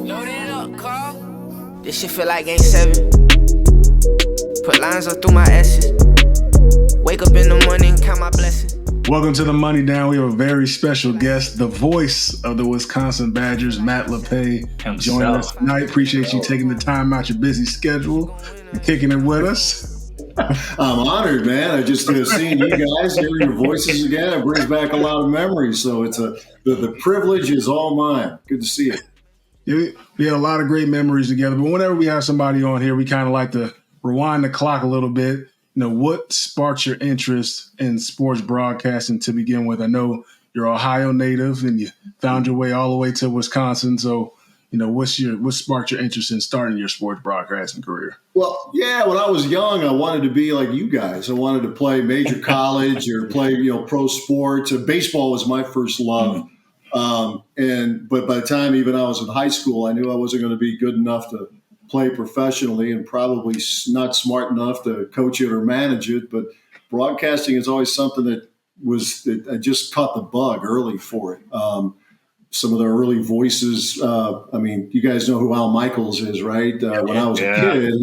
Load it up, Carl. This shit feel like game 7. Put lines up through my S's. Wake up in the morning, count my blessings. Welcome to the Money Down. We have a very special guest, the voice of the Wisconsin Badgers, Matt Lepay, joining us tonight. Appreciate you taking the time out your busy schedule and kicking it with us. I'm honored, man. I just seeing you guys, hearing your voices again, it brings back a lot of memories. So it's the privilege is all mine. Good to see you. We had a lot of great memories together, but whenever we have somebody on here, we kind of like to rewind the clock a little bit. You know, what sparked your interest in sports broadcasting to begin with? I know you're Ohio native and you found your way all the way to Wisconsin. So, you know, what sparked your interest in starting your sports broadcasting career? Well, yeah, when I was young, I wanted to be like you guys. I wanted to play major college or play, pro sports. Baseball was my first love. But by the time even I was in high school, I knew I wasn't going to be good enough to play professionally and probably not smart enough to coach it or manage it. But broadcasting is always something that I just caught the bug early for it. Some of the early voices, you guys know who Al Michaels is, right? When I was a kid,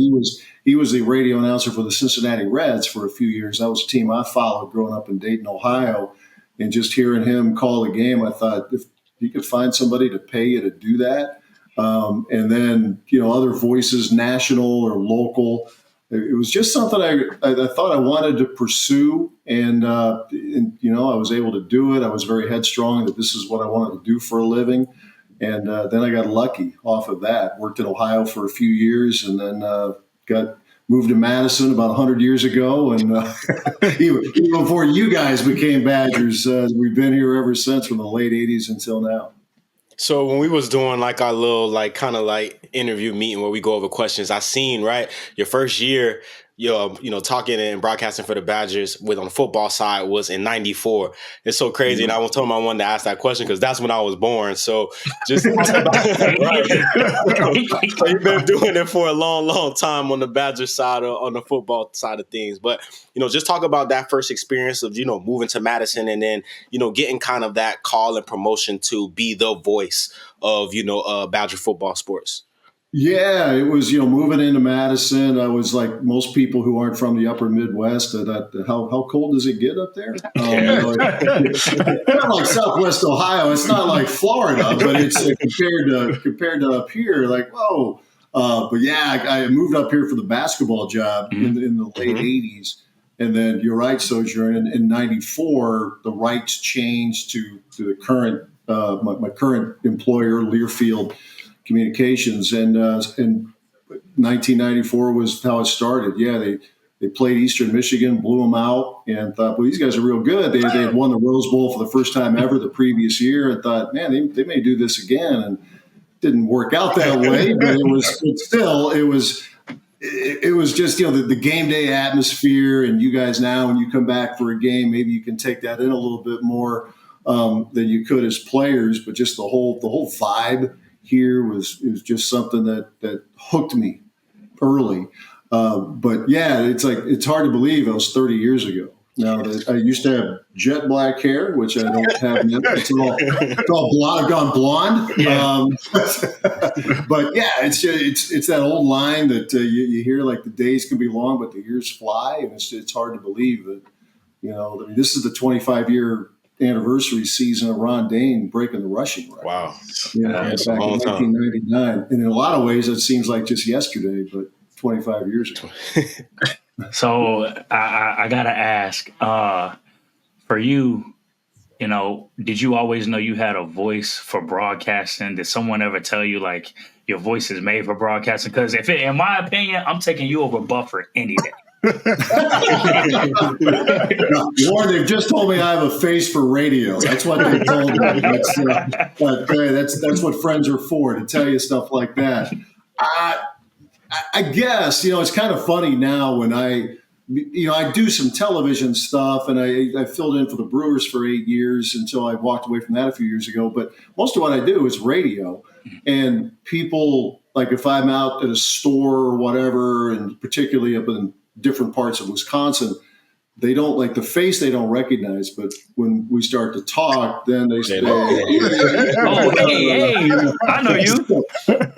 he was the radio announcer for the Cincinnati Reds for a few years. That was a team I followed growing up in Dayton, Ohio. And just hearing him call the game, I thought if you could find somebody to pay you to do that, and then, other voices, national or local. It was just something I thought I wanted to pursue. And I was able to do it. I was very headstrong that this is what I wanted to do for a living. And then I got lucky off of that. Worked in Ohio for a few years and then moved to Madison about 100 years ago. And even before you guys became Badgers, we've been here ever since from the late 80s until now. So when we was doing like our little interview meeting where we go over questions, I seen, right, your first year, talking and broadcasting for the Badgers on the football side was in 94. It's so crazy. And I was telling him I wanted to ask that question because that's when I was born. So just talk about right. So you've been doing it for a long, long time on the Badgers side or on the football side of things. But, just talk about that first experience of, moving to Madison and then, getting kind of that call and promotion to be the voice of, Badger football sports. Yeah, it was, moving into Madison. I was like most people who aren't from the upper Midwest. How cold does it get up there? Not like Southwest Ohio. It's not like Florida, but it's compared to up here, like, whoa. But yeah, I moved up here for the basketball job in the late 80s. And then you're right, Sojourn, in 94, the rights changed to the current, my current employer, Learfield Communications, and 1994 was how it started. Yeah, they played Eastern Michigan, blew them out, and thought, well, these guys are real good. They had won the Rose Bowl for the first time ever the previous year, and thought, man, they may do this again, and it didn't work out that way. But it was just the game day atmosphere, and you guys now when you come back for a game, maybe you can take that in a little bit more than you could as players, but just the whole vibe here was just something that hooked me early. But yeah, it's hard to believe it was 30 years ago. Now I used to have jet black hair, which I don't have now. It's all blonde. I've gone blonde. Yeah. But yeah, it's that old line that you hear, like the days can be long, but the years fly, and it's hard to believe that this is the 25-year anniversary season of Ron Dane breaking the rushing record. Wow. Back in 1999. And in a lot of ways, it seems like just yesterday, but 25 years ago. So I got to ask, for you, did you always know you had a voice for broadcasting? Did someone ever tell you, like, your voice is made for broadcasting? Because in my opinion, I'm taking you over Buffer any day. Warren, they've just told me I have a face for radio. That's what they told me. That's what friends are for, to tell you stuff like that. I guess, it's kind of funny now when I do some television stuff, and I filled in for the Brewers for 8 years until I walked away from that a few years ago. But most of what I do is radio, and people, like if I'm out at a store or whatever, and particularly up in different parts of Wisconsin, they don't like the face they don't recognize, but when we start to talk, then they say, oh, hey, I know you.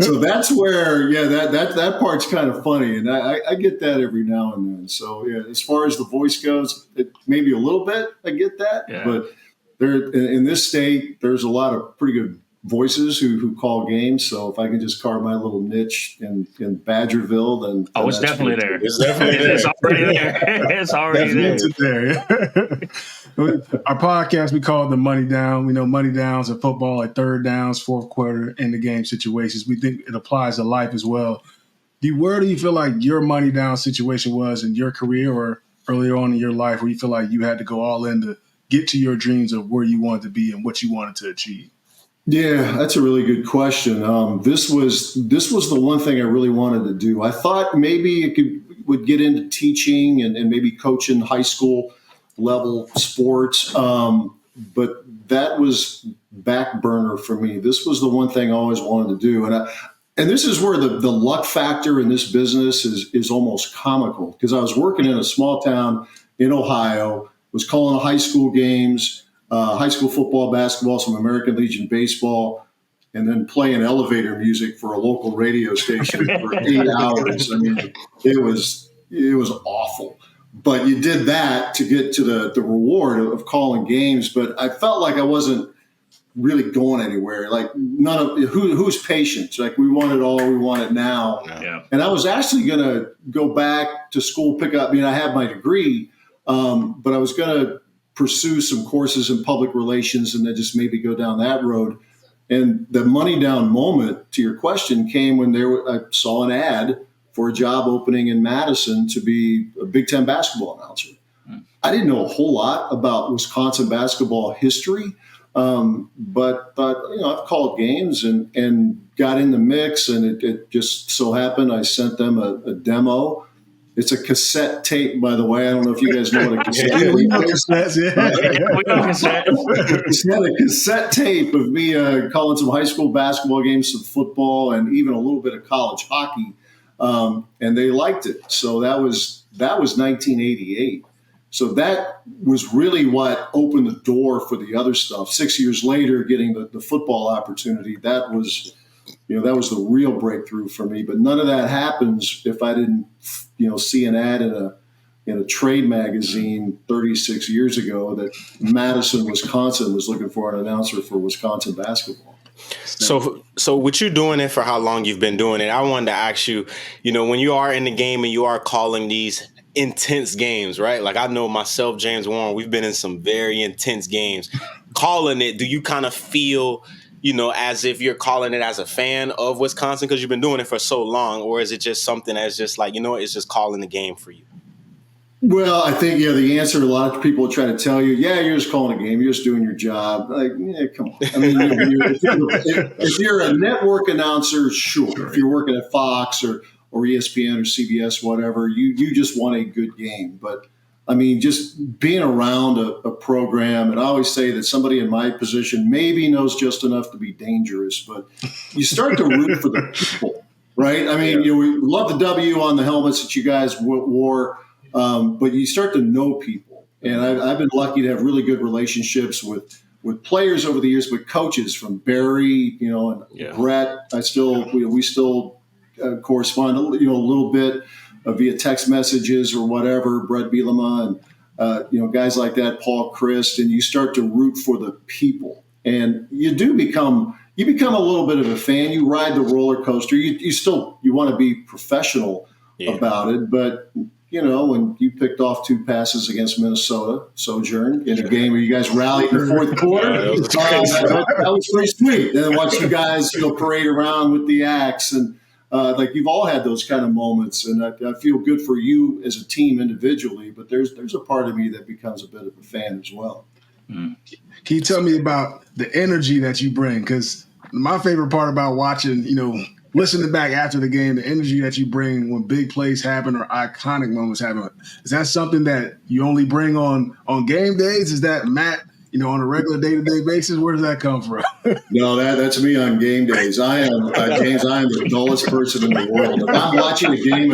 So that's where, that part's kind of funny. And I get that every now and then. So yeah, as far as the voice goes, maybe a little bit, I get that, but there in this state, there's a lot of pretty good voices who call games. So if I can just carve my little niche in Badgerville, then it's definitely there. It's definitely there. It's already there. It's already there. Our podcast, we call it the Money Down. We know money downs in football, like third downs, fourth quarter, end of game situations. We think it applies to life as well. Where do you feel like your money down situation was in your career or earlier on in your life, where you feel like you had to go all in to get to your dreams of where you wanted to be and what you wanted to achieve? Yeah, that's a really good question. This was the one thing I really wanted to do. I thought maybe it would get into teaching and maybe coaching high school level sports, but that was back burner for me. This was the one thing I always wanted to do, and this is where the luck factor in this business is almost comical, because I was working in a small town in Ohio, was calling high school games. High school football, basketball, some American Legion baseball, and then playing elevator music for a local radio station for 8 hours. I mean, it was awful. But you did that to get to the reward of calling games. But I felt like I wasn't really going anywhere. Like none of who's patient. Like we want it all, we want it now. Yeah. And I was actually going to go back to school, pick up. I mean, I have my degree, but I was going to pursue some courses in public relations and then just maybe go down that road. And the money down moment, to your question, came when I saw an ad for a job opening in Madison to be a Big Ten basketball announcer. I didn't know a whole lot about Wisconsin basketball history, but I've called games and got in the mix, and it just so happened I sent them a demo. It's a cassette tape, by the way. I don't know if you guys know what a cassette tape is. We know cassette. It's got a cassette tape of me calling some high school basketball games, some football, and even a little bit of college hockey, and they liked it. So that was 1988. So that was really what opened the door for the other stuff. 6 years later, getting the football opportunity, that was the real breakthrough for me. But none of that happens if I didn't, see an ad in a trade magazine 36 years ago that Madison, Wisconsin was looking for an announcer for Wisconsin basketball. So with you doing it for how long you've been doing it, I wanted to ask you, when you are in the game and you are calling these intense games, right? Like I know myself, James Warren, we've been in some very intense games. Calling it, do you kind of feel as if you're calling it as a fan of Wisconsin because you've been doing it for so long, or is it just something that's just like, it's just calling the game for you? Well, I think, the answer a lot of people will try to tell you, you're just calling a game. You're just doing your job. Like, come on. I mean, if you're a network announcer, sure. If you're working at Fox or ESPN or CBS, whatever, you just want a good game. But I mean, just being around a program, and I always say that somebody in my position maybe knows just enough to be dangerous, but you start to root for the people, right? I mean, we love the W on the helmets that you guys wore, but you start to know people. And I've been lucky to have really good relationships with players over the years, but coaches from Barry, and Brett. We still correspond, a little bit via text messages or whatever, Brett Bielema and, guys like that, Paul Christ, and you start to root for the people. And you become a little bit of a fan. You ride the roller coaster. You want to be professional about it. But, when you picked off 2 passes against Minnesota, Sojourn, in a game where you guys rallied in the fourth quarter, that was pretty sweet. And then watch you guys, parade around with the axe and, you've all had those kind of moments, and I feel good for you as a team individually, but there's a part of me that becomes a bit of a fan as well. Can you tell me about the energy that you bring? Because my favorite part about watching, listening back after the game, the energy that you bring when big plays happen or iconic moments happen, is that something that you only bring on game days? Is that Matt on a regular day-to-day basis? Where does that come from? No, that's me on game days. I am James. I am the dullest person in the world. If I'm watching a game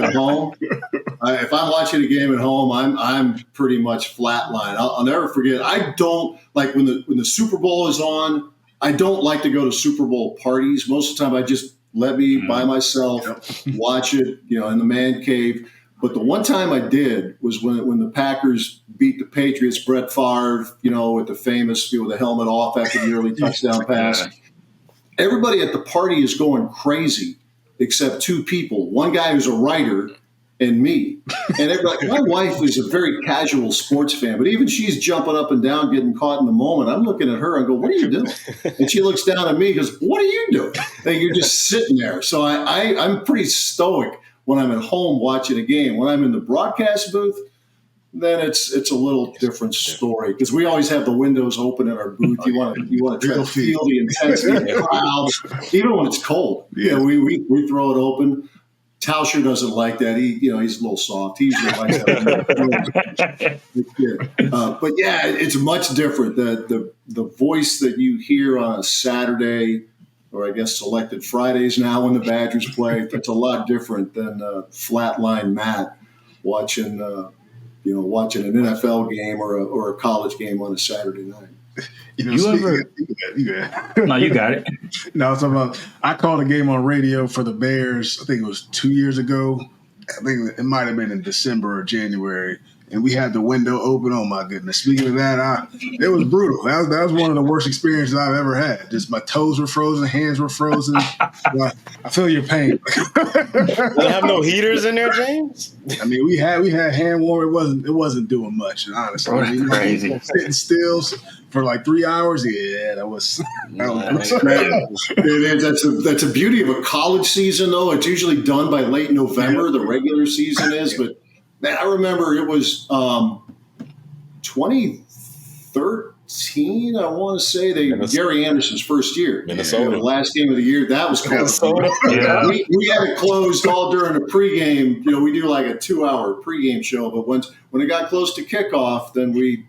at home, I'm pretty much flatline. I'll never forget. I don't like when the Super Bowl is on. I don't like to go to Super Bowl parties. Most of the time, I just let me by myself watch it, in the man cave. But the one time I did was when the Packers beat the Patriots. Brett Favre, with the famous, with the helmet off after the early touchdown pass. Everybody at the party is going crazy except two people. One guy who's a writer and me. And everybody, my wife is a very casual sports fan, but even she's jumping up and down, getting caught in the moment. I'm looking at her and go, "What are you doing?" And she looks down at me and goes, "What are you doing?" And you're just sitting there. So I'm pretty stoic when I'm at home watching a game. When I'm in the broadcast booth, then it's a little different story because we always have the windows open in our booth. You want to try to feel the intensity of the crowd, even when it's cold. Yeah, we throw it open. Tauscher doesn't like that. He's a little soft. He usually likes that. But yeah, it's much different. The voice that you hear on a Saturday, or I guess selected Fridays now when the Badgers play, that's a lot different than flatline Matt watching an NFL game or a college game on a Saturday night. No, you got it. No, I called a game on radio for the Bears. I think it was 2 years ago. I think it might have been in December or January, and we had the window open. Oh my goodness! Speaking of that, it was brutal. That was one of the worst experiences I've ever had. Just my toes were frozen, hands were frozen. I feel your pain. They have no heaters in there, James. I mean, we had hand warming. It wasn't doing much, honestly. That's crazy. Sitting still for like 3 hours. Yeah, that was That's a beauty of a college season, though. It's usually done by late November. The regular season is, but man, I remember it was 2013. I want to say Gary Anderson's first year, Minnesota, the last game of the year. That was cold. Yeah. We had it closed all during the pregame. We do like a 2-hour pregame show, but when it got close to kickoff, then we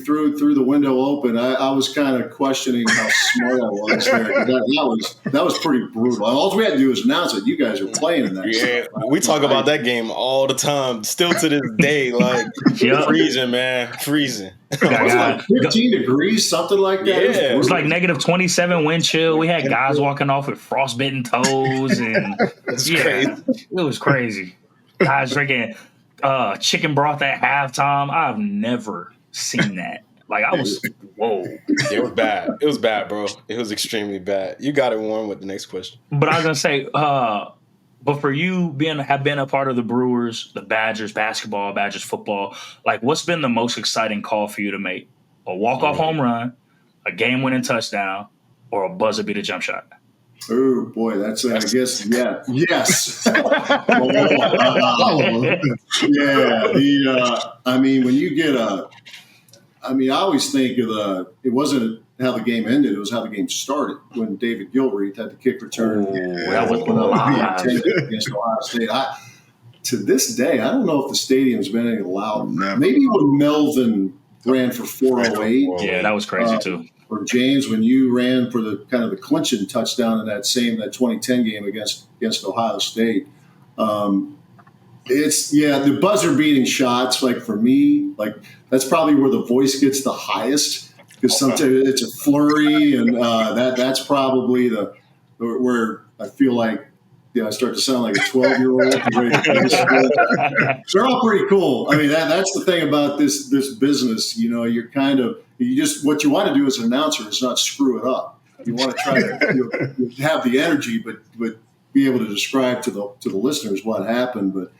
threw the window open. I was kind of questioning how smart I was there. That was pretty brutal. All we had to do was announce it. You guys are playing in that. Yeah, we talk about that game all the time, still to this day. Like freezing, man, freezing. It was like 15 degrees, something like that. Yeah, it was like negative 27 wind chill. We had guys walking off with frostbitten toes, and crazy. It was crazy. Guys drinking chicken broth at halftime. I've never seen that. Like, I was, whoa. It was bad. It was bad, bro. It was extremely bad. You got it, Warren, with the next question. But I was gonna say, but for you have been a part of the Brewers, the Badgers basketball, Badgers football, like, what's been the most exciting call for you to make? A walk-off home run, a game-winning touchdown, or a buzzer-beater jump shot? Oh boy, I guess, yeah, yes. I mean, when you get I always think of it wasn't how the game ended; it was how the game started. When David Gilreath had the kick return, that was against Ohio State. To this day, I don't know if the stadium's been any louder. Maybe when Melvin ran for 408. Yeah, that was crazy too. Or James, when you ran for the kind of the clinching touchdown in that 2010 game against Ohio State. The buzzer beating shots, like for me, like that's probably where the voice gets the highest because sometimes it's a flurry, and that's probably where I feel like I start to sound like a 12-year-old. They're all pretty cool. I mean, that's the thing about this business. You're kind of what you want to do as an announcer is not screw it up. You want to try to have the energy, but be able to describe to the listeners what happened. But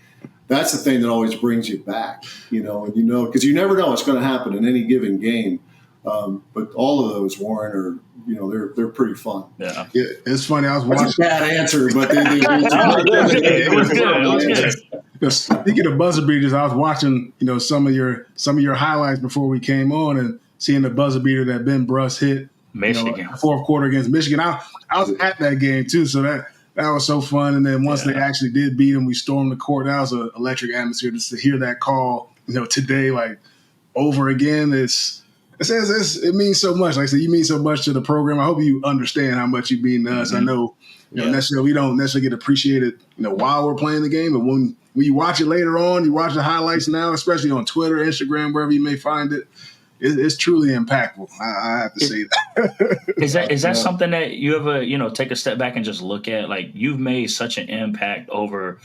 that's the thing that always brings you back, because you never know what's going to happen in any given game. But all of those, Warren, are they're pretty fun. Yeah, it's funny. I was watching. That's a bad answer, but it was good. Speaking of buzzer beaters, I was watching some of your highlights before we came on and seeing the buzzer beater that Ben Bruss hit Michigan fourth quarter against Michigan. I was at that game too, so that was so fun. And then once they actually did beat them, we stormed the court. That was an electric atmosphere. Just to hear that call, today, like over again, it's It means so much. Like I said, you mean so much to the program. I hope you understand how much you mean to us. I know, necessarily we don't necessarily get appreciated, while we're playing the game, but when you watch it later on, you watch the highlights now, especially on Twitter, Instagram, wherever you may find it. It's truly impactful. I have to say that. Is that something that you ever take a step back and just look at? Like, you've made such an impact over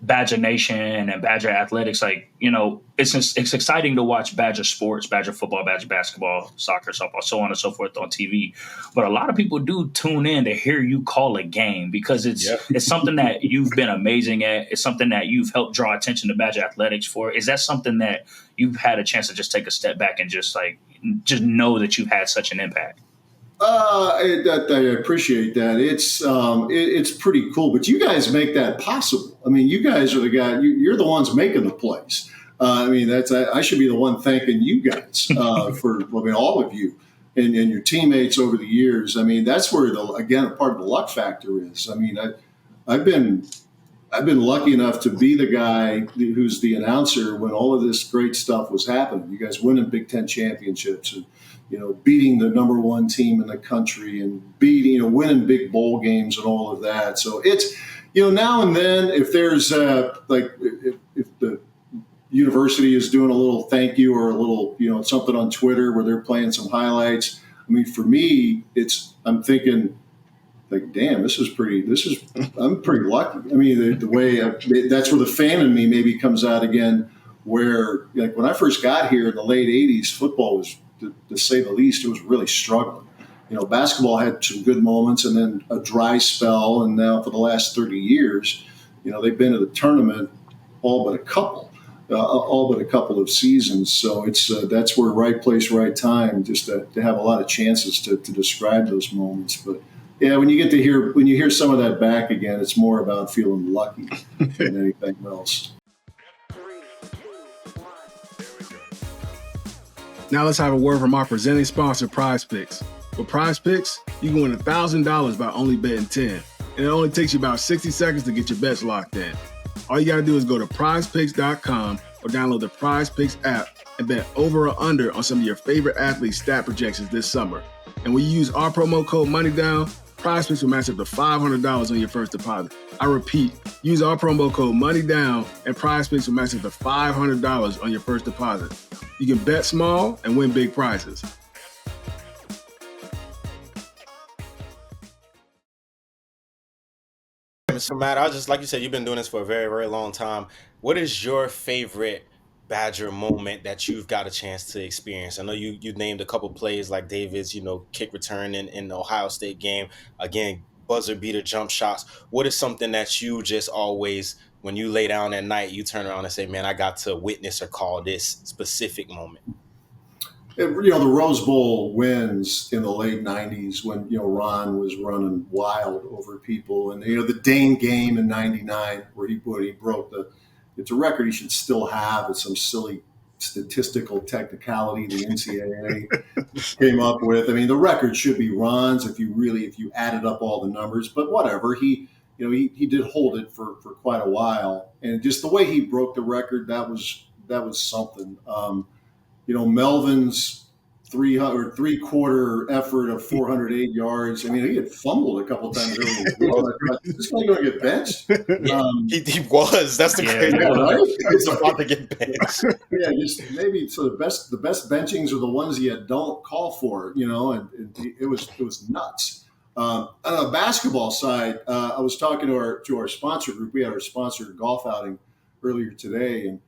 Badger Nation and Badger athletics. Like, it's exciting to watch Badger sports, Badger football, Badger basketball, soccer, softball, so on and so forth on TV. But a lot of people do tune in to hear you call a game because it's something that you've been amazing at. It's something that you've helped draw attention to Badger athletics for. Is that something that you've had a chance to just take a step back and just know that you've had such an impact? I appreciate that. It's pretty cool, but you guys make that possible. I mean, you guys are the guy. You're the ones making the plays. I should be the one thanking you guys for all of you and your teammates over the years. I mean, that's where a part of the luck factor is. I mean, I've been lucky enough to be the guy who's the announcer when all of this great stuff was happening. You guys winning Big Ten championships and beating the number one team in the country and winning big bowl games and all of that. So it's, now and then if there's if the university is doing a little thank you or a little, something on Twitter where they're playing some highlights. I mean, for me, I'm thinking like, damn, I'm pretty lucky. I mean, the way that's where the fan in me maybe comes out again, where like when I first got here in the late 80s, football was, to say the least, it was really struggling. Basketball had some good moments and then a dry spell. And now for the last 30 years, they've been to the tournament all but a couple of seasons. So that's where right place, right time, just to have a lot of chances to describe those moments. But yeah, when you hear some of that back again, it's more about feeling lucky than anything else. Now let's have a word from our presenting sponsor, Prize Picks. With Prize Picks, you can win $1,000 by only betting 10, and it only takes you about 60 seconds to get your bets locked in. All you got to do is go to prizepicks.com or download the Prize Picks app and bet over or under on some of your favorite athletes' stat projections this summer. And when you use our promo code MONEYDOWN, Prize Picks will match up to $500 on your first deposit. I repeat, use our promo code MONEYDOWN and Prize Picks will match up to $500 on your first deposit. You can bet small and win big prizes. So Matt, I just, like you said, you've been doing this for a very, very long time. What is your favorite Badger moment that you've got a chance to experience? I know you named a couple plays like David's, kick return in the Ohio State game. Again, buzzer beater jump shots. What is something that you just always, when you lay down at night, you turn around and say, man, I got to witness or call this specific moment? The Rose Bowl wins in the late 90s when, Ron was running wild over people. And, the Dane game in 99 where he broke it's a record he should still have. It's some silly statistical technicality the NCAA came up with. I mean, the record should be Ron's if you added up all the numbers. But whatever, he did hold it for quite a while. And just the way he broke the record, that was something. Melvin's three-quarter effort of 408 yards. I mean, he had fumbled a couple times early in the week. Is this guy going to get benched? He was. That's the crazy part. Right? He's about to get benched. Yeah, just maybe so. The best benchings are the ones you don't call for. And it was nuts. On the basketball side, I was talking to our sponsor group. We had our sponsor golf outing earlier today, and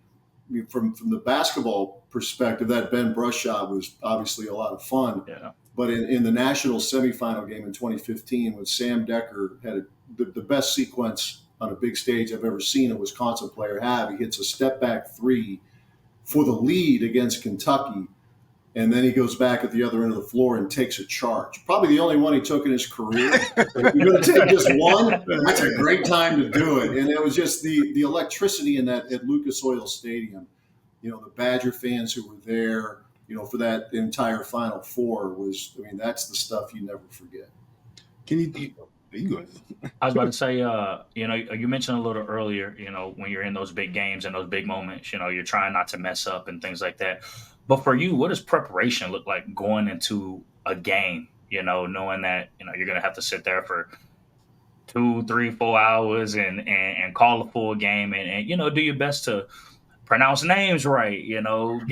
from the basketball perspective, that Ben Brush shot was obviously a lot of fun. Yeah. But in the national semifinal game in 2015, when Sam Decker had the best sequence on a big stage I've ever seen a Wisconsin player have, he hits a step back three for the lead against Kentucky. And then he goes back at the other end of the floor and takes a charge. Probably the only one he took in his career. If you're going to take just one, that's a great time to do it. And it was just the electricity in that at Lucas Oil Stadium. The Badger fans who were there, for that entire Final Four that's the stuff you never forget. Can you go ahead. I was about to say, you mentioned a little earlier, when you're in those big games and those big moments, you're trying not to mess up and things like that. But for you, what does preparation look like going into a game? You know, knowing that you're going to have to sit there for 2, 3, 4 hours and call a full game and do your best to pronounce names right. Get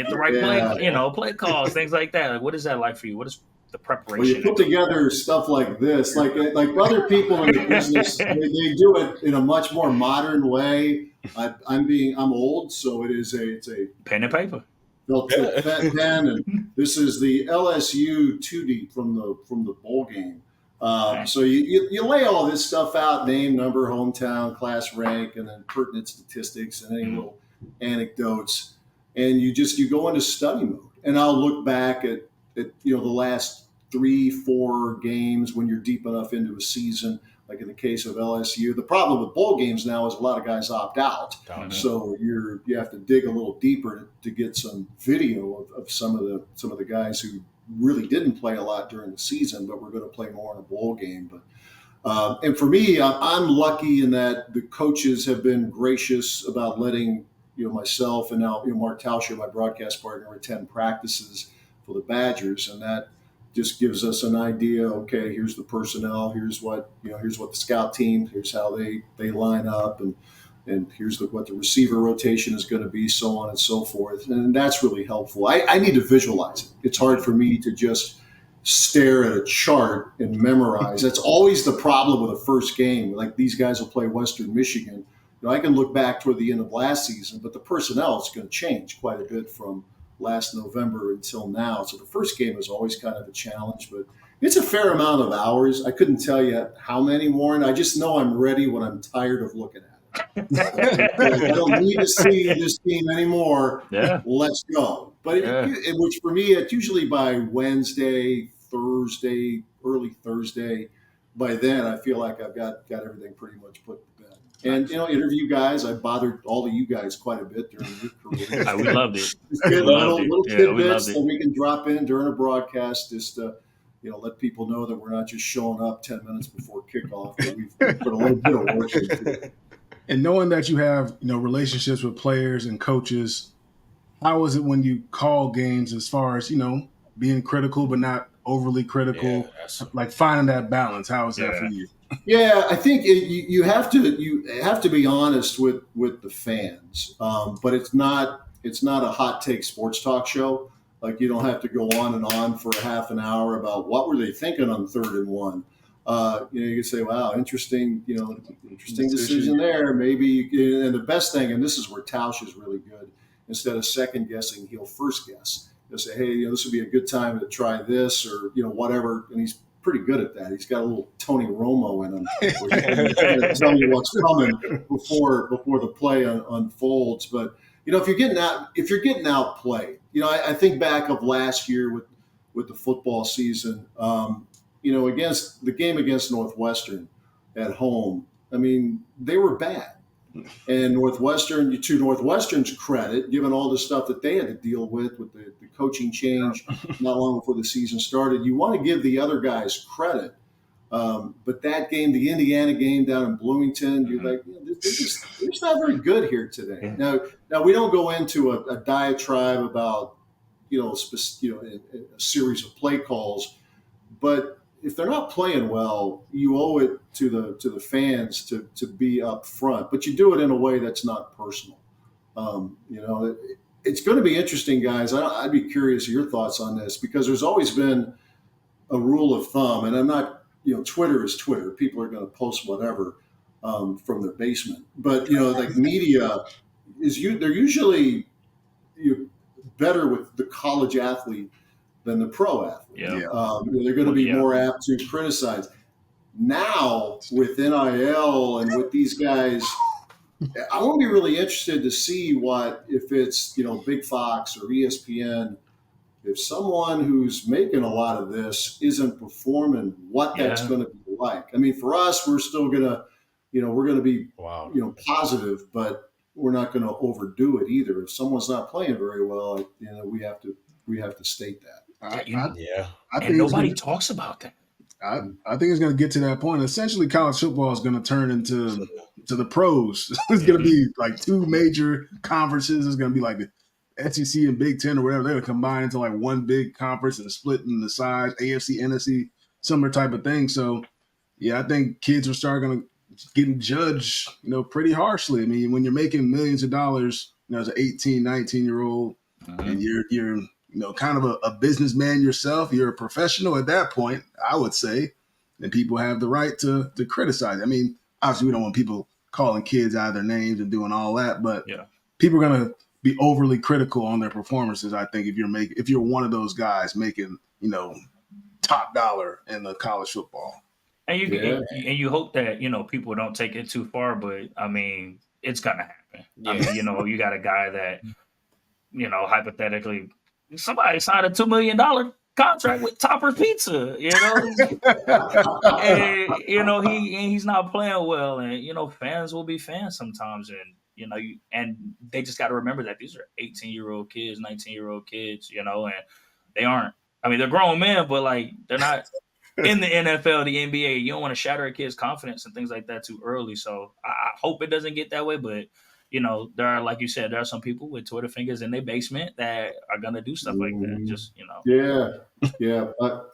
the right Yeah. play calls, things like that. Like, what is that like for you? What is the Well, you preparation? put together stuff like this, like other people in the business, they do it in a much more modern way. I'm old, so it's a Pen and paper. pen, and this is the LSU 2D from the bowl game. So you lay all this stuff out: name, number, hometown, class rank, and then pertinent statistics and any little anecdotes, and you go into study mode. And I'll look back at the last 3-4 games when you're deep enough into a season, like in the case of LSU. The problem with bowl games now is a lot of guys opt out, so you have to dig a little deeper to get some video of some of the guys who really didn't play a lot during the season, but we're going to play more in a bowl game. But and for me, I'm lucky in that the coaches have been gracious about letting myself and now Mark Tauscher, my broadcast partner, attend practices for the Badgers, and that just gives us an idea. Okay, here's the personnel. Here's what the scout team. Here's how they line up, and here's what the receiver rotation is going to be, so on and so forth. And that's really helpful. I need to visualize it. It's hard for me to just stare at a chart and memorize. That's always the problem with a first game. Like, these guys will play Western Michigan. I can look back toward the end of last season, but the personnel is going to change quite a bit from last November until now. So the first game is always kind of a challenge, but it's a fair amount of hours. I couldn't tell you how many, Warren. I just know I'm ready when I'm tired of looking at it. I don't need to see this team anymore. Yeah. Let's go. But which for me, it's usually by Wednesday, Thursday, early Thursday. By then, I feel like I've got everything pretty much put to bed. And interview guys. I bothered all of you guys quite a bit during your career. We loved it. Little tidbits that we can drop in during a broadcast, just to let people know that we're not just showing up 10 minutes before kickoff, but we've put a little bit of work into it. And knowing that you have relationships with players and coaches, how is it when you call games, as far as being critical but not overly critical, like finding that balance? How is that for you? Yeah, I think you have to be honest with the fans, but it's not a hot take sports talk show. Like, you don't have to go on and on for a half an hour about what were they thinking on 3rd and 1. You can say, wow, interesting decision there. Maybe, and the best thing, and this is where Tausch is really good. Instead of second guessing, he'll first guess. He'll say, hey, this would be a good time to try this, or whatever, and he's pretty good at that. He's got a little Tony Romo in him, where he's tell you what's coming before the play unfolds. But if you're getting outplayed, I think back of last year with the football season, against the game against Northwestern at home. I mean, they were bad. And Northwestern, to Northwestern's credit, given all the stuff that they had to deal with the coaching change not long before the season started, you want to give the other guys credit. But that game, the Indiana game down in Bloomington, you're like, they're just not very good here today. Now we don't go into a diatribe about a series of play calls, but if they're not playing well, you owe it to the fans to be up front, but you do it in a way that's not personal. It's going to be interesting, guys. I'd be curious of your thoughts on this, because there's always been a rule of thumb, and I'm not, Twitter is Twitter. People are going to post whatever from their basement, but like media they're usually better with the college athlete than the pro athlete. They're going to be more apt to criticize. Now, with NIL and with these guys, I want to be really interested to see if it's, Big Fox or ESPN, if someone who's making a lot of this isn't performing, what that's going to be like. I mean, for us, we're still going to, we're going to be, positive, but we're not going to overdo it either. If someone's not playing very well, we have to state that. I think nobody talks about that. I think it's going to get to that point. Essentially, college football is going to turn into the pros. It's going to be like 2 major conferences. It's going to be like the SEC and Big Ten or whatever, they're going to combine into like one big conference and split in the size, AFC, NFC, similar type of thing. So, yeah, I think kids will start going to getting judged, pretty harshly. I mean, when you're making millions of dollars, as an 18, 19-year-old, and you're kind of a businessman yourself, you're a professional at that point, I would say, then people have the right to criticize. I mean, obviously, we don't want people calling kids out of their names and doing all that, but people are going to be overly critical on their performances. I think if you're one of those guys making top dollar in the college football, and you hope that people don't take it too far, but I mean it's gonna happen. I mean you got a guy that hypothetically somebody signed a $2 million contract with Topper Pizza, and he's not playing well, and fans will be fans sometimes, and and they just got to remember that these are 18-year-old kids, 19-year-old kids, and they aren't. I mean, they're grown men, but like they're not in the NFL, the NBA. You don't want to shatter a kid's confidence and things like that too early. So I hope it doesn't get that way, but there are, like you said, there are some people with Twitter fingers in their basement that are gonna do stuff like that. Just Yeah.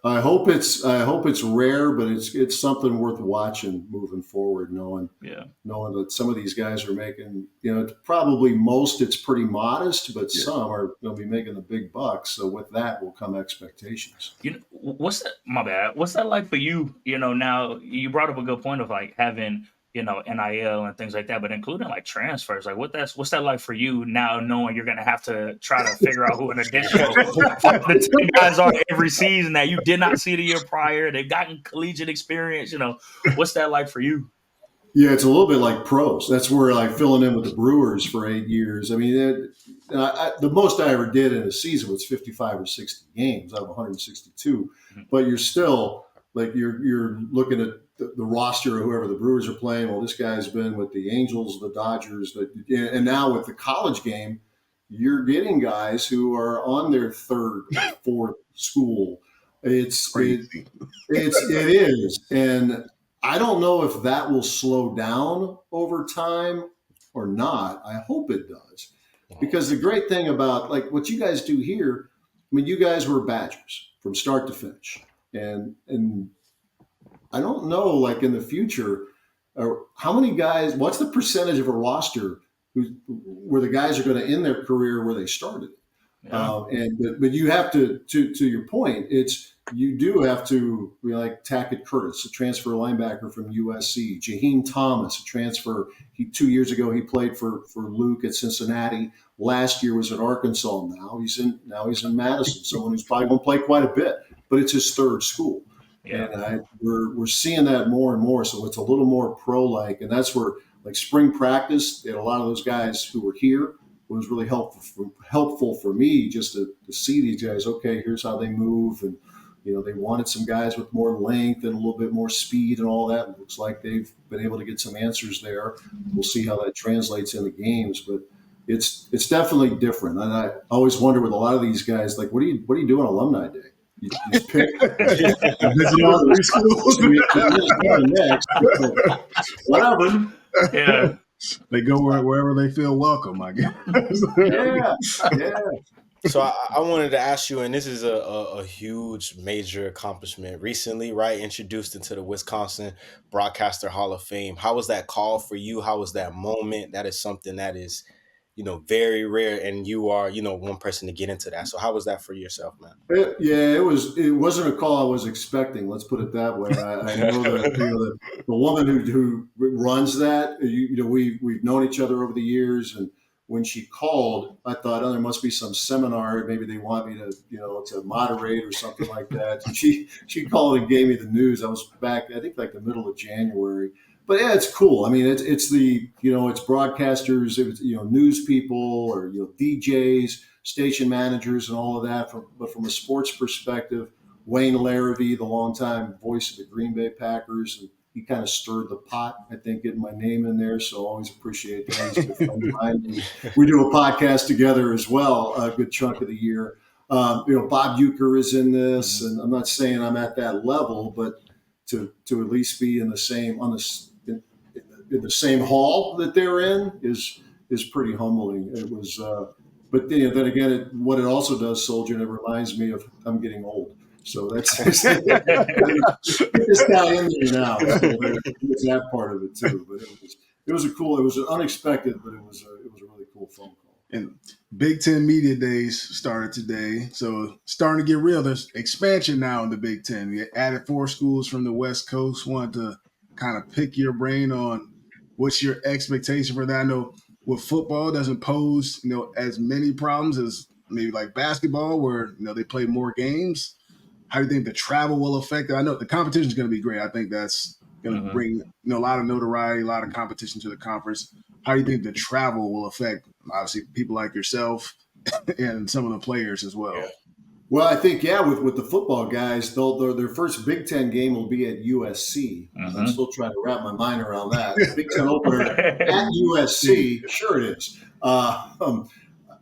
I hope it's rare, but it's something worth watching moving forward. Knowing that some of these guys are making, probably most it's pretty modest, but some are going to be making the big bucks. So with that will come expectations. What's that? My bad. What's that like for you? Now you brought up a good point of like having NIL and things like that, but including like transfers, like what's that like for you now, knowing you're going to have to try to figure out who an additional the 10 guys are every season that you did not see the year prior. They've gotten collegiate experience. What's that like for you? Yeah, it's a little bit like pros. That's where like filling in with the Brewers for 8 years. I mean, the most I ever did in a season was 55 or 60 games out of 162. But you're still like you're looking at the roster of whoever the Brewers are playing. Well, this guy's been with the Angels, the Dodgers, and now with the college game, you're getting guys who are on their third, fourth school. It is, and I don't know if that will slow down over time or not. I hope it does, because the great thing about like what you guys do here, I mean, you guys were Badgers from start to finish, and I don't know, like in the future, how many guys, what's the percentage of a roster where the guys are going to end their career where they started? But you have to your point, you do have to be like Tackett Curtis, a transfer linebacker from USC, Jaheim Thomas, a transfer. 2 years ago, he played for Luke at Cincinnati. Last year was at Arkansas. Now he's in Madison, someone who's probably going to play quite a bit, but it's his third school. Yeah. And we're seeing that more and more. So it's a little more pro-like. And that's where, like spring practice, they had a lot of those guys who were here. It was really helpful for me just to see these guys. Okay, here's how they move. And, they wanted some guys with more length and a little bit more speed and all that. It looks like they've been able to get some answers there. We'll see how that translates in the games. But it's definitely different. And I always wonder with a lot of these guys, like, what do you do on Alumni Day? You just pick visit all three schools. Whatever. Yeah. They go wherever they feel welcome, I guess. Yeah. So I wanted to ask you, and this is a huge major accomplishment recently, right? Introduced into the Wisconsin Broadcaster Hall of Fame. How was that call for you? How was that moment? That is something that is, very rare, and you are, one person to get into that. So how was that for yourself, man? It wasn't a call I was expecting. Let's put it that way. I know that the woman who runs that. We've known each other over the years, and when she called, I thought, there must be some seminar. Maybe they want me to moderate or something like that. And she called and gave me the news. I was back, I think, like the middle of January. But yeah, it's cool. I mean, it's it's broadcasters, news people, or DJs, station managers, and all of that. But from a sports perspective, Wayne Larrivee, the longtime voice of the Green Bay Packers, and he kind of stirred the pot, I think, getting my name in there. So always appreciate that. He's a good friend of mine. We do a podcast together as well, a good chunk of the year. Bob Uecker is in this, and I'm not saying I'm at that level, but to at least be in the same in the same hall that they're in is pretty humbling. It was, but then again, what it also does, Soldier, and it reminds me of I'm getting old. So that's get this guy in there now. So there's that part of it too. But it was unexpected, but it was a really cool phone call. And Big Ten Media Days started today, so starting to get real. There's expansion now in the Big Ten. We added 4 schools from the West Coast. Wanted to kind of pick your brain on what's your expectation for that. I know with football, it doesn't pose as many problems as maybe like basketball, where they play more games. How do you think the travel will affect it? I know the competition is going to be great. I think that's going to bring a lot of notoriety, a lot of competition to the conference. How do you think the travel will affect, obviously, people like yourself and some of the players as well? Yeah. Well, I think, with the football guys, their first Big Ten game will be at USC. I'm still trying to wrap my mind around that. Big Ten opener at USC, sure it is. And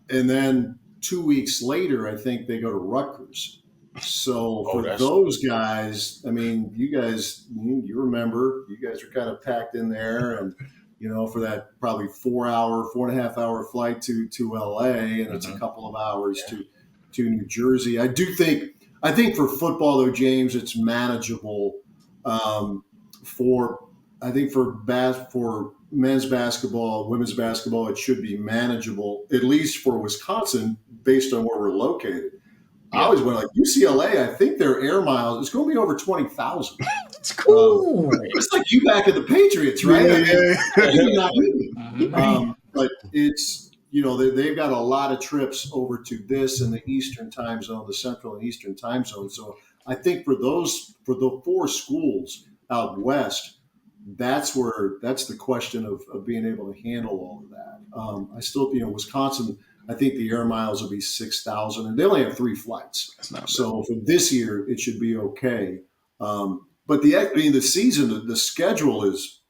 then 2 weeks later, I think they go to Rutgers. So for those guys, I mean, you guys, you remember, you guys are kind of packed in there, and for that probably 4.5 hour flight to LA, and it's a couple of hours to New Jersey. I think for football though, James, it's manageable. For men's basketball, women's basketball, it should be manageable, at least for Wisconsin, based on where we're located. I always went like UCLA. I think their air miles is going to be over 20,000. It's cool. It's like you back at the Patriots, right? But it's they've got a lot of trips over to this in the Eastern time zone, the Central and Eastern time zone. So I think for the 4 schools out west, that's the question of being able to handle all of that. I still Wisconsin. I think the air miles will be 6,000, and they only have 3 flights. So for this year, it should be okay. But the season, the schedule is,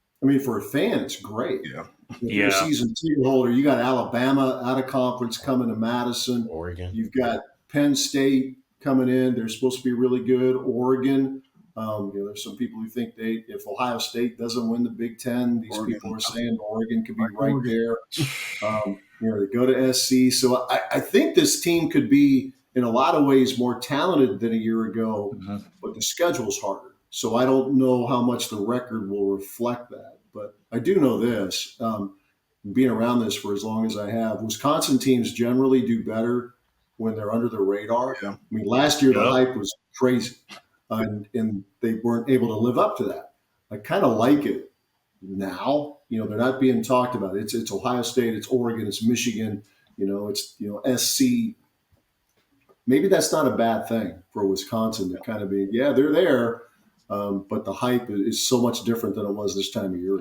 for a fan, it's great. Yeah. If you're a season ticket holder, you got Alabama out of conference coming to Madison. Oregon. You've got Penn State coming in. They're supposed to be really good. Oregon. There's some people who think if Ohio State doesn't win the Big Ten, these people are saying Oregon could be right there. They go to SC. So I think this team could be, in a lot of ways, more talented than a year ago, but the schedule's harder. So I don't know how much the record will reflect that. But I do know this, being around this for as long as I have, Wisconsin teams generally do better when they're under the radar. Yeah. Last year the hype was crazy, and they weren't able to live up to that. I kind of like it now. They're not being talked about. It's Ohio State, it's Oregon, it's Michigan, it's SC. Maybe that's not a bad thing for Wisconsin to kind of be, they're there, but the hype is so much different than it was this time of year.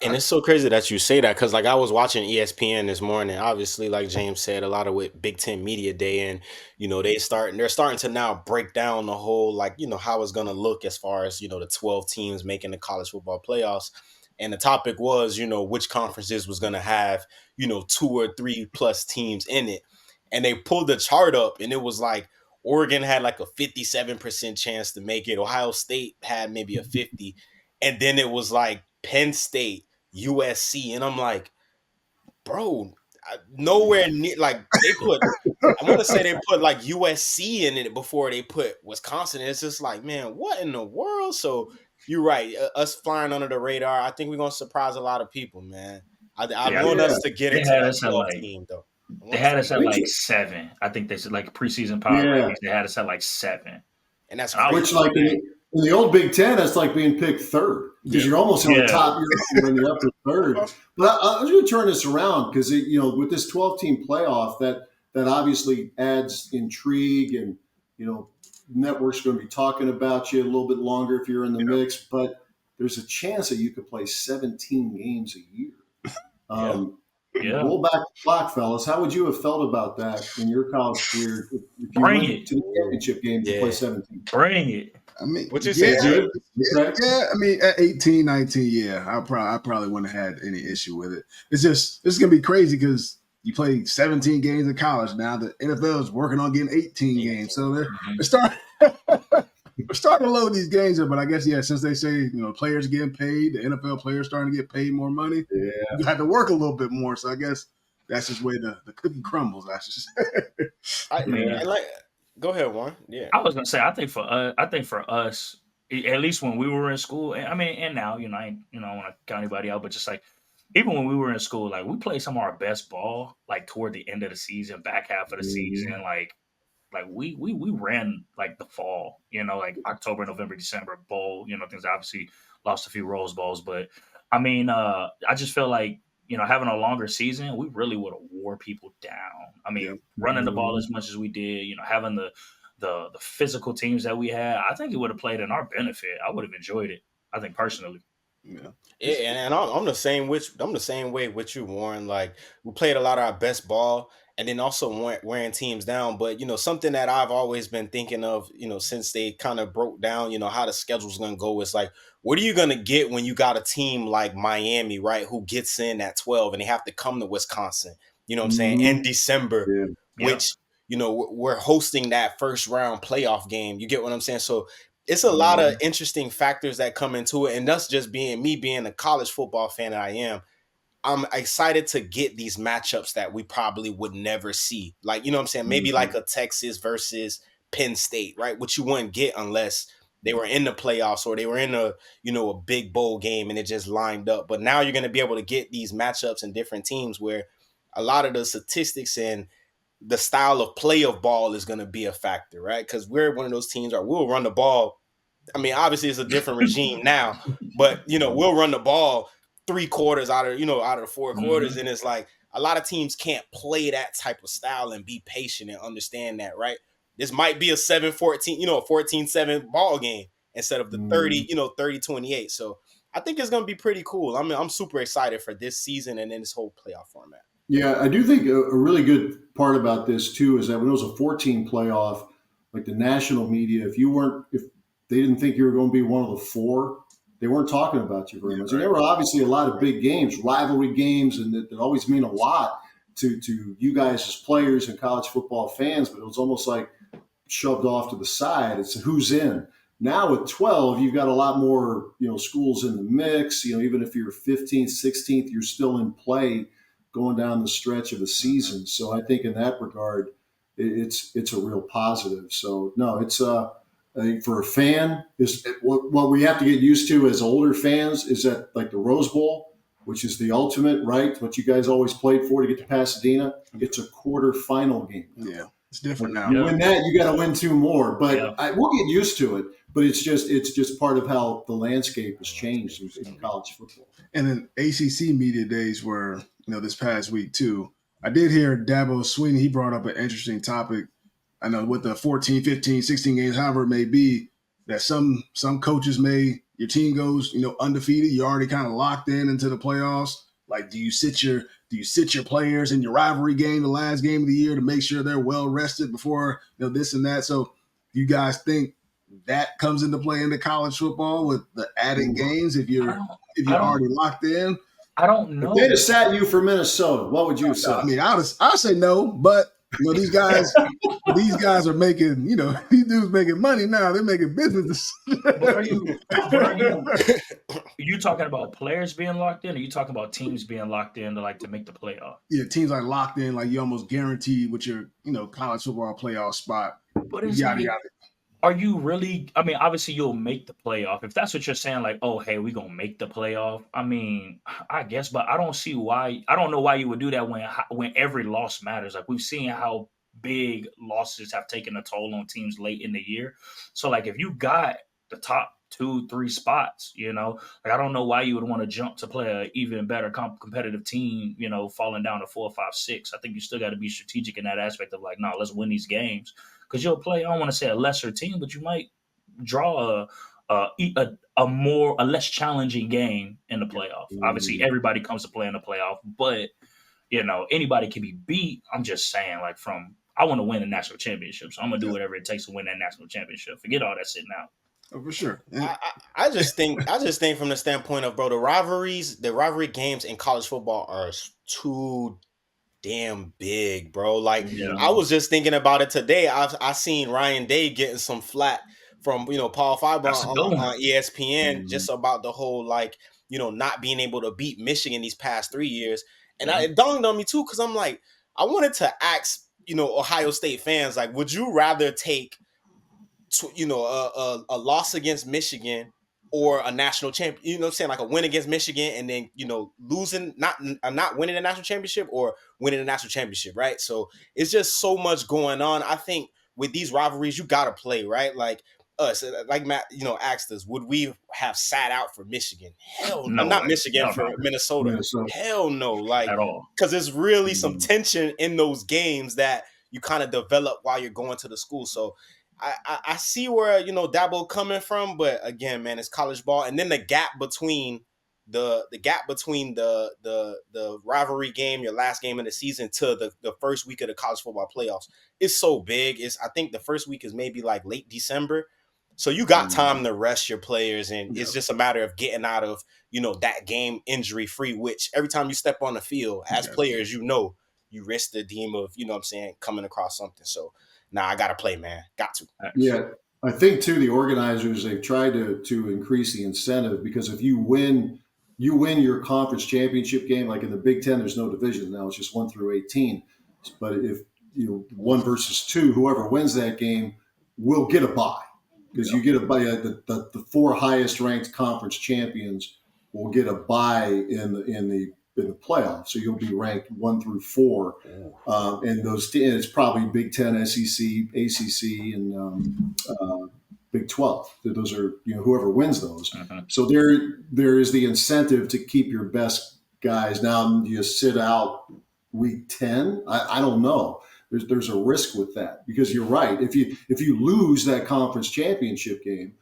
And it's so crazy that you say that, because I was watching ESPN this morning. Obviously, like James said, a lot of with Big Ten Media Day, and they're starting to now break down the whole how it's going to look as far as the 12 teams making the college football playoffs. And the topic was which conferences was going to have 2 or 3 plus teams in it, and they pulled the chart up, and it was like Oregon had like a 57% chance to make it. Ohio State had maybe a 50, and then it was like Penn State, USC, and I'm like, bro, nowhere near. Like they put, I want to say they put like USC in it before they put Wisconsin. It's just like, man, what in the world? So you're right, us flying under the radar. I think we're gonna surprise a lot of people, man. I want us to get into that 12 team though. They had us at like 7. I think they said like preseason power rankings. They had us at like 7, and that's which like in the old Big Ten, that's like being picked 3rd because you're almost on the top. You're in the upper 3rd. But I was going to turn this around because with this 12-team playoff, that obviously adds intrigue, and networks are going to be talking about you a little bit longer if you're in the mix. But there's a chance that you could play 17 games a year. Roll back the clock, fellas. How would you have felt about that in your college career if you went to the championship game to play 17? Bring it. What you say, Jim? At 18, 19, I probably wouldn't have had any issue with it. It's going to be crazy because you play 17 games in college. Now the NFL is working on getting 18 games. So they're starting to load these games up. But I guess, since they say, players getting paid, the NFL players starting to get paid more money, you have to work a little bit more. So I guess that's just where the cookie crumbles. I should say. I mean, like. Go ahead, Warren. Yeah. I was gonna say, I think for us, at least when we were in school, I mean, and now, I don't want to count anybody out, but just like even when we were in school, like we played some of our best ball, like toward the end of the season, back half of the season, like we ran like the fall, like October, November, December bowl, things obviously lost a few Rose Bowls, but I mean, I just feel like having a longer season, we really would have wore people down. I mean, running the ball as much as we did, having the physical teams that we had, I think it would have played in our benefit. I would have enjoyed it. I think personally. Yeah. Yeah, and I'm the same. I'm the same way with you, Warren. Like we played a lot of our best ball, and then also wearing teams down. But something that I've always been thinking of, since they kind of broke down, how the schedule's gonna go. Is like, what are you gonna get when you got a team like Miami, right, who gets in at 12 and they have to come to Wisconsin? You know what I'm saying? In December, Yeah. which we're hosting that first round playoff game. You get what I'm saying? So it's a lot of interesting factors that come into it. And that's just being a college football fan that I am. I'm excited to get these matchups that we probably would never see. Like, you know what I'm saying? Maybe like a Texas versus Penn State, right? Which you wouldn't get unless they were in the playoffs or they were in a big bowl game and it just lined up. But now you're going to be able to get these matchups and different teams where a lot of the statistics and the style of play of ball is going to be a factor, right? Because we're one of those teams where we'll run the ball. I mean, obviously it's a different regime now, but we'll run the ball 3 quarters out of the 4 quarters, and it's like a lot of teams can't play that type of style and be patient and understand that, right? This might be a 7-14, a 14-7 ball game instead of the 30-28. So I think it's going to be pretty cool. I'm super excited for this season and then this whole playoff format. Yeah, I do think a really good part about this too is that when it was a 14 playoff, like the national media, if they didn't think you were going to be one of the 4, they weren't talking about you very much. And there were obviously a lot of big games, rivalry games, and that always mean a lot to you guys as players and college football fans. But it was almost like shoved off to the side. It's who's in. Now with 12, you've got a lot more schools in the mix. Even if you're 15th, 16th, you're still in play going down the stretch of the season. So I think in that regard, it's a real positive. So no, it's I think for a fan, what we have to get used to as older fans is that like the Rose Bowl, which is the ultimate, right? What you guys always played for to get to Pasadena, it's a quarterfinal game. Yeah, it's different now. You win that, you got to win 2 more. But we'll get used to it. But it's just part of how the landscape has changed in college football. And then ACC media days were, this past week too. I did hear Dabo Sweeney, he brought up an interesting topic. I know with the 14, 15, 16 games, however it may be, that some coaches your team goes, undefeated. You're already kind of locked into the playoffs. Like, do you sit your players in your rivalry game, the last game of the year, to make sure they're well rested before this and that? So, do you guys think that comes into play into college football with the added games if you're already locked in? I don't know. If they'd have sat you for Minnesota, what would you have said? I mean, I'll say no, but these guys are making, these dudes making money now. They're making business. Are you talking about players being locked in, or are you talking about teams being locked in to make the playoff? Yeah, teams like locked in, like you almost guaranteed with your, college football playoff spot. But it's yada. Are you really? I mean, obviously you'll make the playoff if that's what you're saying. Like, oh, hey, we're gonna make the playoff. I mean, I guess, but I don't see why. I don't know why you would do that when every loss matters. Like we've seen how big losses have taken a toll on teams late in the year. So, like, if you got the top 2-3 spots, I don't know why you would want to jump to play an even better competitive team. Falling down to 4, 5, 6. I think you still got to be strategic in that aspect of like, no, let's win these games. Because you'll play, I don't want to say a lesser team, but you might draw a less challenging game in the playoff. Obviously, everybody comes to play in the playoff, but anybody can be beat. I'm just saying, like, I want to win a national championship, so I'm gonna do whatever it takes to win that national championship. Forget all that sitting out. Oh, for sure. I just think from the standpoint of, bro, the rivalry games in college football are too damn big, bro. Like, I was just thinking about it today. I seen Ryan Day getting some flack from Paul Fiber on ESPN just about the whole not being able to beat Michigan these past 3 years. And it dawned on me too, because I'm like, I wanted to ask, Ohio State fans, like, would you rather take, a loss against Michigan or a national champion? You know what I'm saying? Like a win against Michigan and then, losing, not winning a national championship, or winning a national championship, right? So it's just so much going on. I think with these rivalries, you got to play, right? Like us, like Matt, asked us, would we have sat out for Michigan? Hell, No not way. Michigan, No, for no. Minnesota. Hell no. Like, At all. because there's really some tension in those games that you kind of develop while you're going to the school. So I see where Dabo coming from, but again, man, it's college ball, and then the gap between the rivalry game, your last game of the season, to the first week of the college football playoffs is so big. I think the first week is maybe like late December, so you got time to rest your players, and it's just a matter of getting out of that game injury free. Which every time you step on the field as players, you risk the deem of coming across something. So. Nah, I gotta play, man. Got to. Yeah, I think too. The organizers, they've tried to increase the incentive, because if you win your conference championship game, like in the Big Ten, there's no divisions now; it's just 1 through 18. But if 1 versus 2, whoever wins that game will get a bye, because you get a bye. The 4 highest ranked conference champions will get a bye in the playoffs, so you'll be ranked 1 through 4, and it's probably Big Ten, SEC, ACC, and Big 12. Those are whoever wins those. So there is the incentive to keep your best guys. Now, do you sit out week 10? I don't know. There's a risk with that, because you're right. If you lose that conference championship game,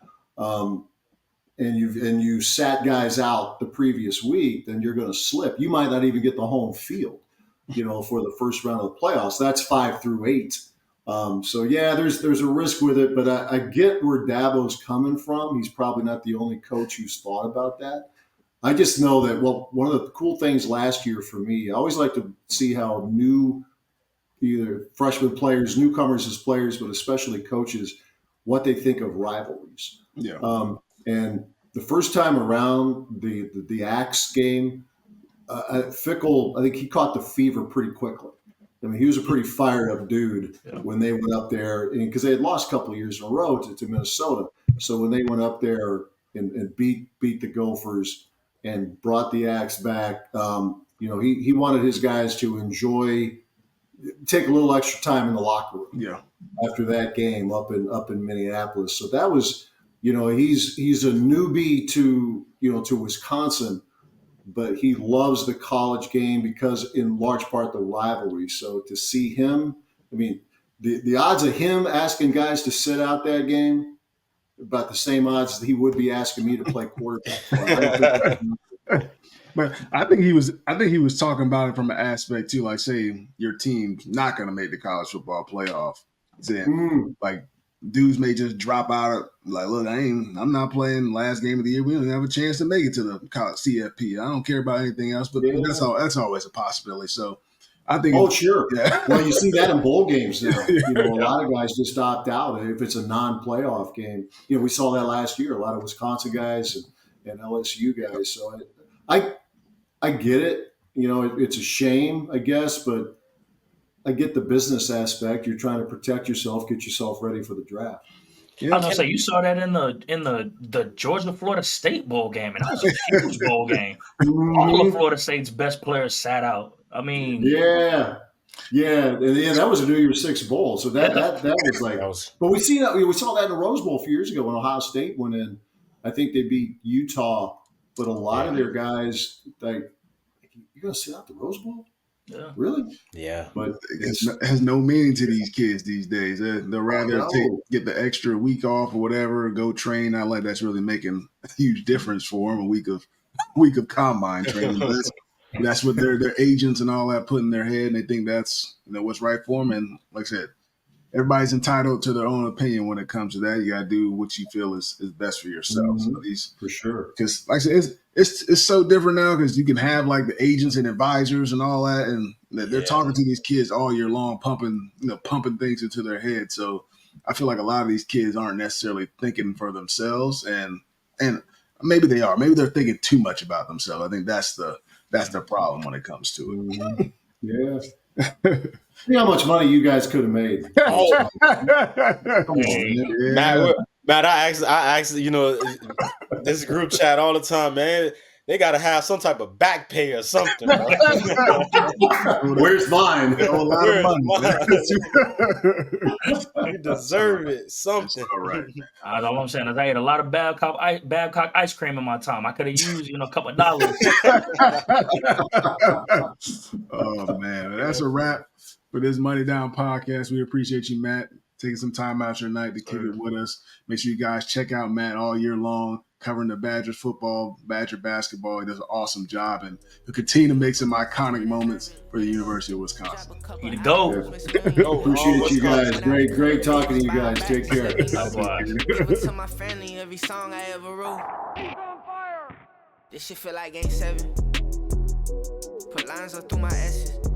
and you sat guys out the previous week, then you're going to slip. You might not even get the home field, for the first round of the playoffs. That's 5 through 8. So yeah, there's a risk with it, but I get where Dabo's coming from. He's probably not the only coach who's thought about that. I just know that, one of the cool things last year for me, I always like to see how either freshman players, newcomers as players, but especially coaches, what they think of rivalries. Yeah. And the first time around, the Axe game, Fickle, I think he caught the fever pretty quickly. I mean, he was a pretty fired up dude when they went up there, because they had lost a couple of years in a row to Minnesota. So when they went up there and beat the Gophers and brought the Axe back, he wanted his guys to take a little extra time in the locker room. Yeah. After that game up in Minneapolis. So that was. He's a newbie to Wisconsin, but he loves the college game because, in large part, the rivalry. So to see him, I mean, the odds of him asking guys to sit out that game, about the same odds that he would be asking me to play quarterback. But I think he was talking about it from an aspect too, like, say your team's not going to make the college football playoff. Saying like, dudes may just drop out. Like, look, I'm not playing last game of the year. We don't have a chance to make it to the college CFP. I don't care about anything else, but that's always a possibility. So I think. Oh, sure. Yeah. Well, you see that in bowl games now. A lot of guys just opt out if it's a non-playoff game. We saw that last year. A lot of Wisconsin guys and LSU guys. So I get it. It's a shame, I guess, but I get the business aspect. You're trying to protect yourself, get yourself ready for the draft. Yeah. I was gonna say, you saw that in the Georgia Florida State bowl game, and that was a huge bowl game. All of Florida State's best players sat out. I mean, yeah, that was a New Year's Six bowl. So that was like. But we saw that in the Rose Bowl a few years ago when Ohio State went in. I think they beat Utah, but a lot of their guys, like, you're gonna sit out the Rose Bowl? Yeah. Really? Yeah. But it has no meaning to these kids these days. They'll rather get the extra week off or whatever, go train. Not like that's really making a huge difference for them. A week of combine training. That's what their agents and all that put in their head, and they think that's what's right for them. And like I said, everybody's entitled to their own opinion when it comes to that. You got to do what you feel is best for yourself. So for sure. Because like I said, it's so different now, because you can have like the agents and advisors and all that, and they're talking to these kids all year long, pumping things into their head. So I feel like a lot of these kids aren't necessarily thinking for themselves, and maybe they are. Maybe they're thinking too much about themselves. I think that's the That's the problem when it comes to it. Yeah. See how much money you guys could have made. Oh, Come on, man. Matt, I asked, this group chat all the time, man. They got to have some type of back pay or something. Bro. Where's mine? A lot of money. You deserve it. Something. All right. All I'm saying is I ate a lot of Babcock ice cream in my time. I could have used, a couple of dollars. Oh man, that's a wrap for this Money Down podcast. We appreciate you, Matt, taking some time out your night to kick it with us. Make sure you guys check out Matt all year long, covering the Badgers football, Badger basketball. He does an awesome job, and he'll continue to make some iconic moments for the University of Wisconsin. He the GOAT. Appreciate you guys. Great talking to you guys. Take care. To my family, every song I ever wrote. This shit feel like game 7. Put lines up through my S's.